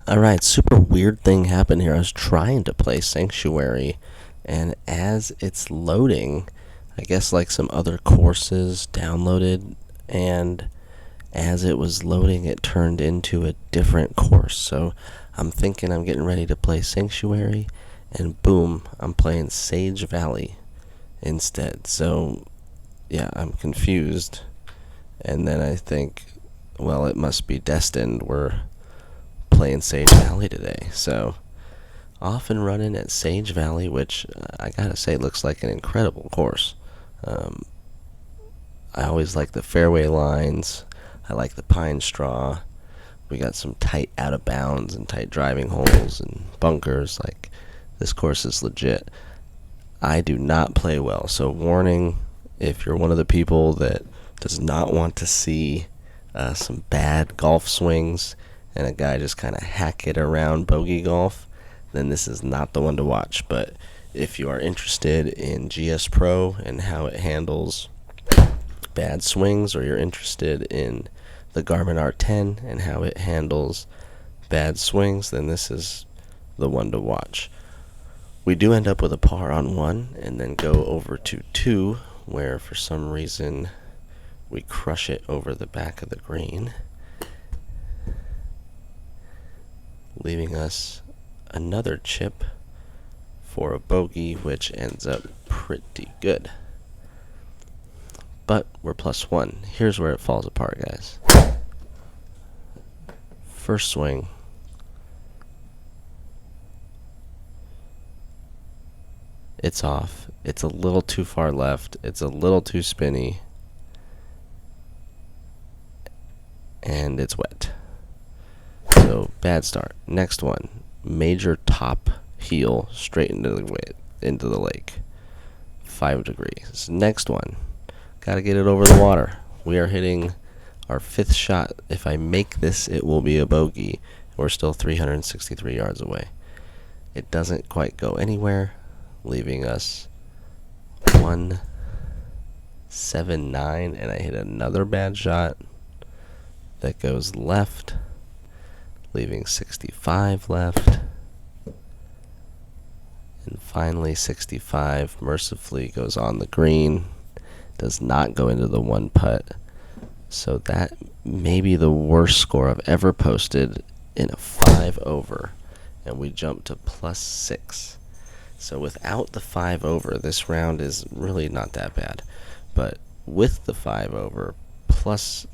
Alright, super weird thing happened here. I was trying to play Sanctuary, and as it's loading, I guess like some other courses downloaded, and as it was loading, it turned into a different course. So I'm thinking I'm getting ready to play Sanctuary, and boom, I'm playing Sage Valley instead. So yeah, I'm confused. And then I think, well, it must be destined. We're playing Sage Valley today. So off and running at Sage Valley, which I gotta say looks like an incredible course. Um, I always like the fairway lines. I like the pine straw. We got some tight out of bounds and tight driving holes and bunkers. Like, this course is legit. I do not play well, so warning if you're one of the people that does not want to see some bad golf swings and a guy just kind of hack it around bogey golf, then this is not the one to watch. But if you are interested in GS Pro and how it handles bad swings, or you're interested in the Garmin R10 and how it handles bad swings, then this is the one to watch. We do end up with a par on 1 and then go over to 2, where for some reason we crush it over the back of the green, leaving us another chip for a bogey, which ends up pretty good. But we're +1. Here's where it falls apart, guys. First swing. It's off. It's a little too far left. It's a little too spinny. And it's wet. So, bad start. Next one. Major top heel straight into the lake. 5 degrees. Next one. Got to get it over the water. We are hitting our 5th shot. If I make this, it will be a bogey. We're still 363 yards away. It doesn't quite go anywhere, leaving us 179, and I hit another bad shot that goes left, leaving 65 left. And finally 65 mercifully goes on the green. Does not go into the 1 putt. So that may be the worst score I've ever posted in a 5 over. And we jump to +6. So without the 5 over, this round is really not that bad. But with the 5 over, plus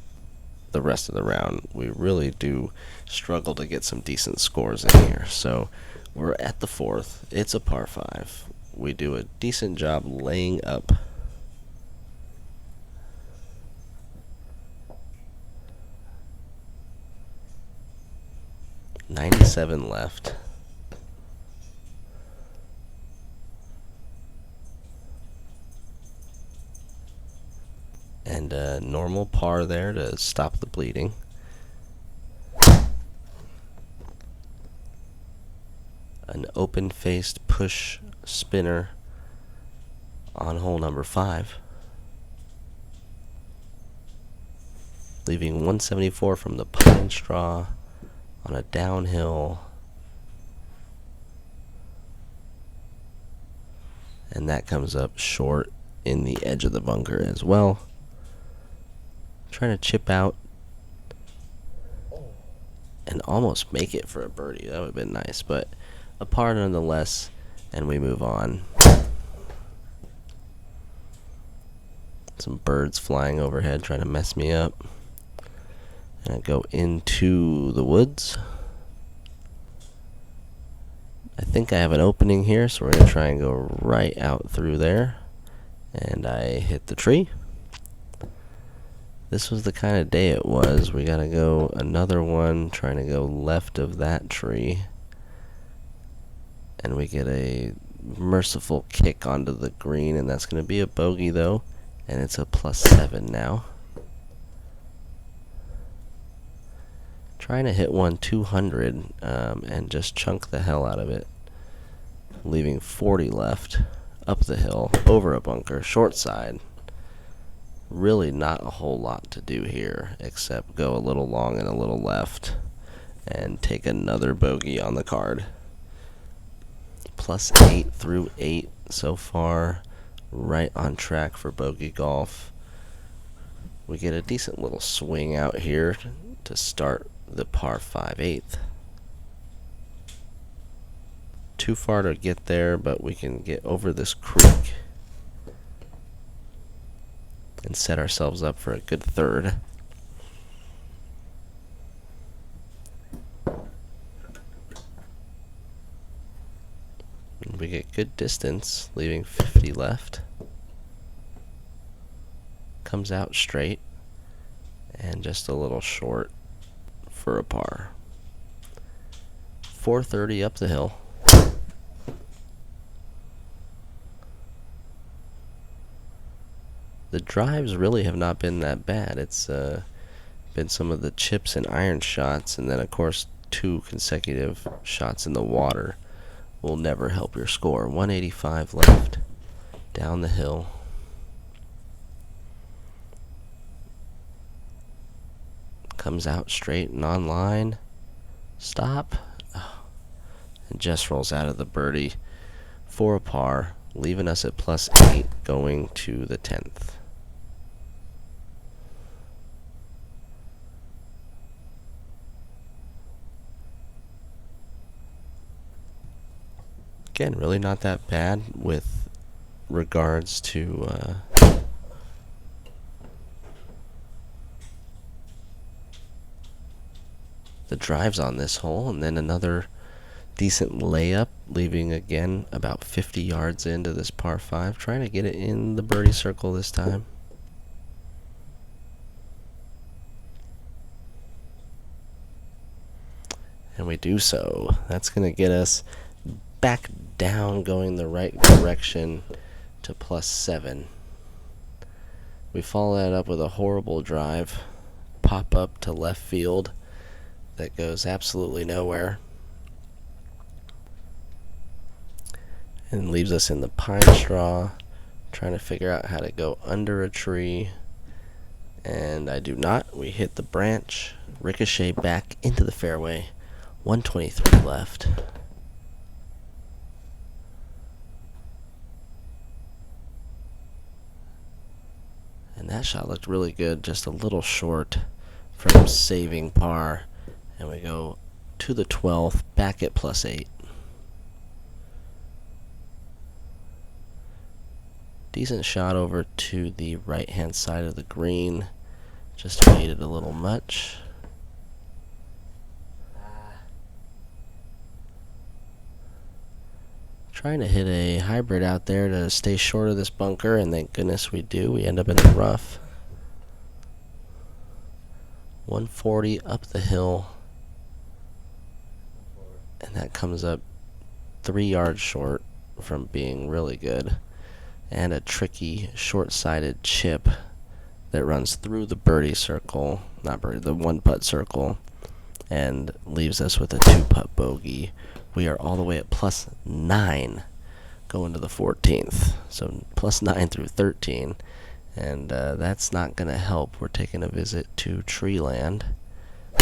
the rest of the round, we really do struggle to get some decent scores in here. So we're at the 4th. It's a par 5. We do a decent job laying up. .97 left. And a normal par there to stop the bleeding. An open-faced push spinner on hole number 5. Leaving 174 from the pine straw on a downhill. And that comes up short in the edge of the bunker as well. Trying to chip out and almost make it for a birdie. That would have been nice, but a par nonetheless, and we move on. Some birds flying overhead trying to mess me up. And I go into the woods. I think I have an opening here, so we're going to try and go right out through there. And I hit the tree. This was the kind of day it was. We got to go another one, trying to go left of that tree. And we get a merciful kick onto the green, and that's going to be a bogey, though. And it's a +7 now. Trying to hit one 200 and just chunk the hell out of it. Leaving 40 left, up the hill, over a bunker, short side. Really not a whole lot to do here, except go a little long and a little left. and take another bogey on the card. +8 through 8 so far, right on track for bogey golf. We get a decent little swing out here to start the par 5 8th. Too far to get there, but we can get over this creek and set ourselves up for a good third. And we get good distance, leaving 50 left. Comes out straight and just a little short for a par. 430 up the hill. The drives really have not been that bad. It's been some of the chips and iron shots, and then of course 2 consecutive shots in the water will never help your score. 185 left down the hill. Comes out straight and on line. Stop. Oh, and just rolls out of the birdie for a par, leaving us at +8 going to the 10th. Again, really not that bad with regards to the drives on this hole, and then another decent layup, leaving again about 50 yards into this par 5, trying to get it in the birdie circle this time. And we do so. That's going to get us back down, going the right direction to +7. We follow that up with a horrible drive, pop up to left field that goes absolutely nowhere, and leaves us in the pine straw, trying to figure out how to go under a tree. And I do not. We hit the branch, ricochet back into the fairway. 123 left. And that shot looked really good, just a little short from saving par. And we go to the 12th, back at +8. Decent shot over to the right-hand side of the green. Just faded a little much. Trying to hit a hybrid out there to stay short of this bunker, and thank goodness we do. We end up in the rough. 140 up the hill, and that comes up 3 yards short from being really good. And a tricky short-sided chip that runs through the birdie circle, not birdie, the 1-putt circle, and leaves us with a 2-putt bogey. We are all the way at +9 going to the 14th. So +9 through 13. And that's not going to help. We're taking a visit to tree land.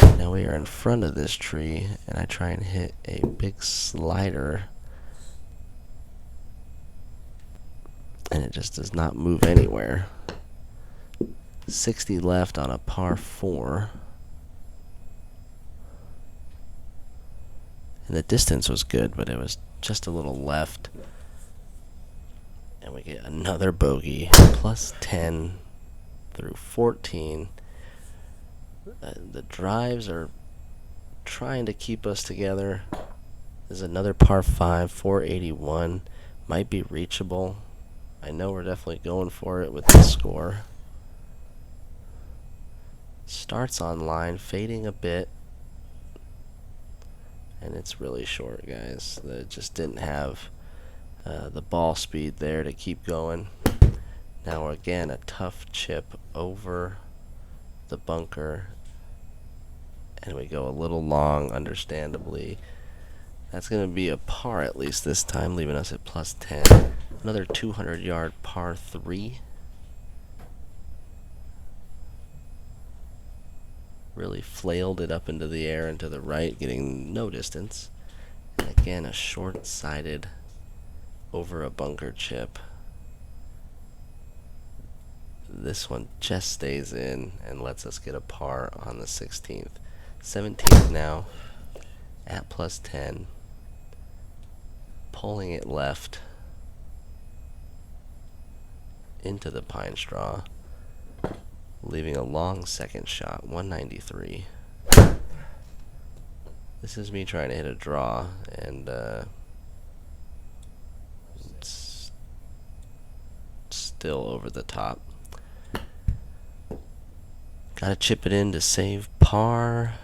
Now we are in front of this tree, and I try and hit a big slider, and it just does not move anywhere. 60 left on a par 4. And the distance was good, but it was just a little left. And we get another bogey, +10 through 14. The drives are trying to keep us together. There's another par 5, 481. Might be reachable. I know we're definitely going for it with this score. Starts on line, fading a bit. And it's really short, guys. It just didn't have the ball speed there to keep going. Now again, a tough chip over the bunker, and we go a little long, understandably. That's going to be a par at least this time, leaving us at +10. Another 200-yard par 3. Really flailed it up into the air and to the right, getting no distance. And again, a short-sided over a bunker chip. This one just stays in and lets us get a par on the 16th. 17th now at plus 10. Pulling it left into the pine straw, leaving a long second shot, 193. This is me trying to hit a draw, and it's still over the top. Gotta chip it in to save par,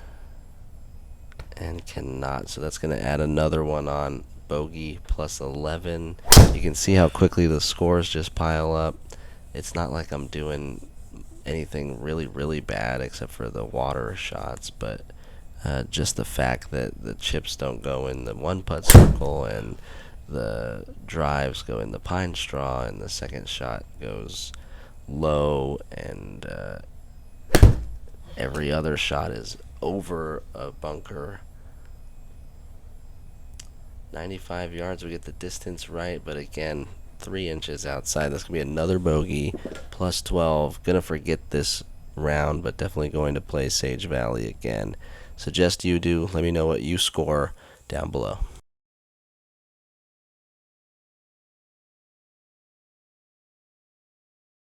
and cannot, so that's going to add another one on. Bogey plus 11. You can see how quickly the scores just pile up. It's not like I'm doing anything really bad except for the water shots, but just the fact that the chips don't go in the one putt circle and the drives go in the pine straw and the second shot goes low, and every other shot is over a bunker. 95 yards, we get the distance right, but again, 3 inches outside. That's going to be another bogey, plus 12. Going to forget this round, but definitely going to play Sage Valley again. Suggest you do. Let me know what you score down below.